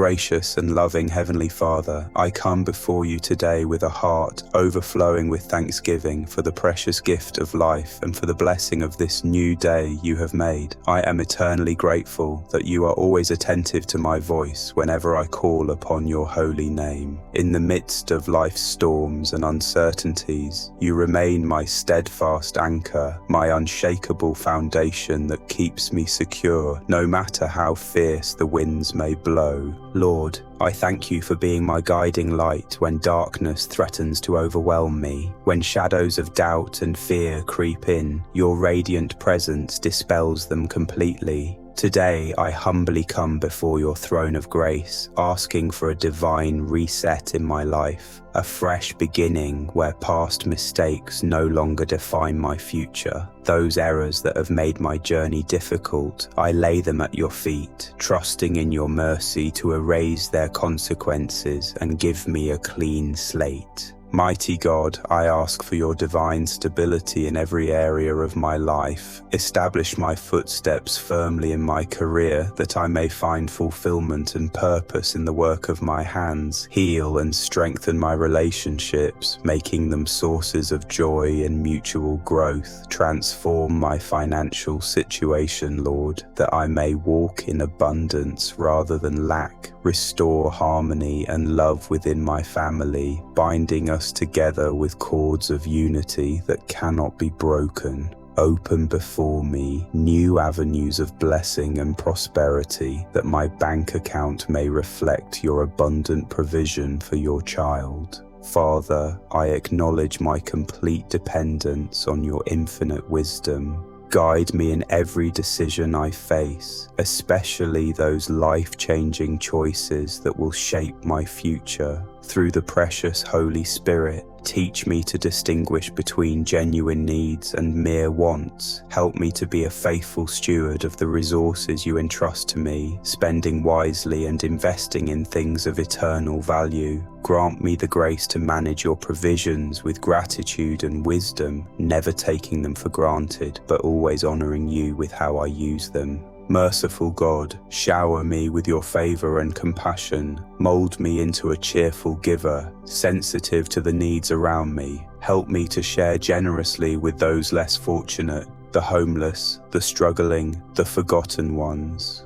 Gracious and loving Heavenly Father, I come before you today with a heart overflowing with thanksgiving for the precious gift of life and for the blessing of this new day you have made. I am eternally grateful that you are always attentive to my voice whenever I call upon your holy name. In the midst of life's storms and uncertainties, you remain my steadfast anchor, my unshakable foundation that keeps me secure no matter how fierce the winds may blow. Lord, I thank you for being my guiding light when darkness threatens to overwhelm me. When shadows of doubt and fear creep in, your radiant presence dispels them completely. Today, I humbly come before your throne of grace, asking for a divine reset in my life, a fresh beginning where past mistakes no longer define my future. Those errors that have made my journey difficult, I lay them at your feet, trusting in your mercy to erase their consequences and give me a clean slate. Mighty God, I ask for your divine stability in every area of my life. Establish my footsteps firmly in my career that I may find fulfillment and purpose in the work of my hands. Heal and strengthen my relationships, making them sources of joy and mutual growth. Transform my financial situation, Lord, that I may walk in abundance rather than lack. Restore harmony and love within my family, binding us together with cords of unity that cannot be broken. Open before me new avenues of blessing and prosperity, that my bank account may reflect your abundant provision for your child. Father, I acknowledge my complete dependence on your infinite wisdom. Guide me in every decision I face, especially those life-changing choices that will shape my future. Through the precious Holy Spirit, teach me to distinguish between genuine needs and mere wants. Help me to be a faithful steward of the resources you entrust to me, spending wisely and investing in things of eternal value. Grant me the grace to manage your provisions with gratitude and wisdom, never taking them for granted, but always honoring you with how I use them. Merciful God, shower me with your favor and compassion. Mold me into a cheerful giver, sensitive to the needs around me. Help me to share generously with those less fortunate, the homeless, the struggling, the forgotten ones.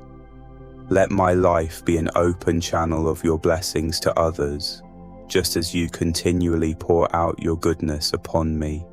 Let my life be an open channel of your blessings to others, just as you continually pour out your goodness upon me.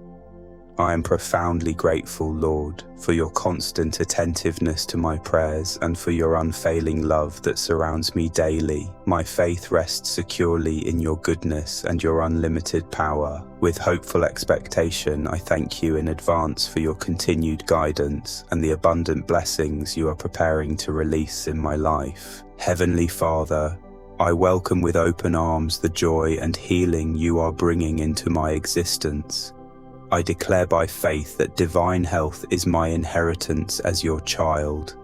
I am profoundly grateful, Lord, for your constant attentiveness to my prayers and for your unfailing love that surrounds me daily. My faith rests securely in your goodness and your unlimited power. With hopeful expectation, I thank you in advance for your continued guidance and the abundant blessings you are preparing to release in my life. Heavenly Father, I welcome with open arms the joy and healing you are bringing into my existence. I declare by faith that divine health is my inheritance as your child.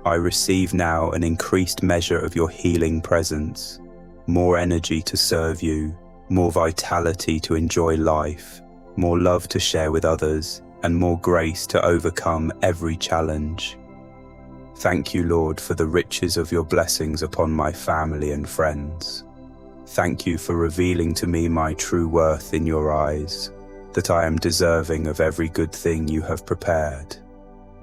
I receive now an increased measure of your healing presence, more energy to serve you, more vitality to enjoy life, more love to share with others, and more grace to overcome every challenge. Thank you, Lord, for the riches of your blessings upon my family and friends. Thank you for revealing to me my true worth in your eyes, that I am deserving of every good thing you have prepared.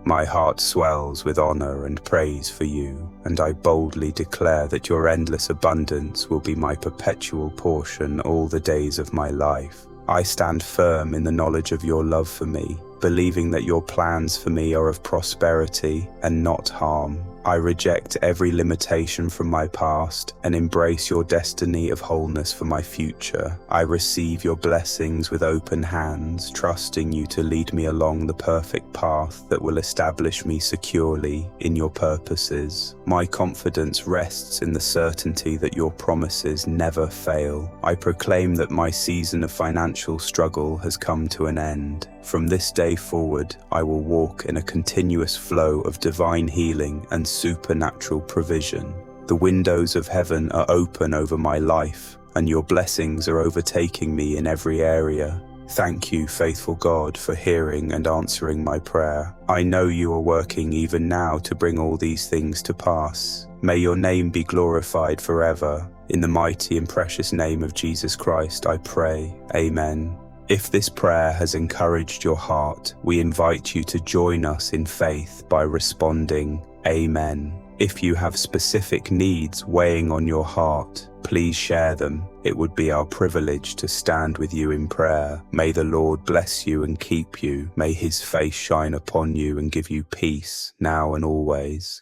My heart swells with honor and praise for you, and I boldly declare that your endless abundance will be my perpetual portion all the days of my life. I stand firm in the knowledge of your love for me, believing that your plans for me are of prosperity and not harm. I reject every limitation from my past and embrace your destiny of wholeness for my future. I receive your blessings with open hands, trusting you to lead me along the perfect path that will establish me securely in your purposes. My confidence rests in the certainty that your promises never fail. I proclaim that my season of financial struggle has come to an end. From this day forward, I will walk in a continuous flow of divine healing and supernatural provision. The windows of heaven are open over my life, and your blessings are overtaking me in every area. Thank you, faithful God, for hearing and answering my prayer. I know you are working even now to bring all these things to pass. May your name be glorified forever. In the mighty and precious name of Jesus Christ, I pray. Amen. If this prayer has encouraged your heart, we invite you to join us in faith by responding, Amen. If you have specific needs weighing on your heart, please share them. It would be our privilege to stand with you in prayer. May the Lord bless you and keep you. May his face shine upon you and give you peace, now and always.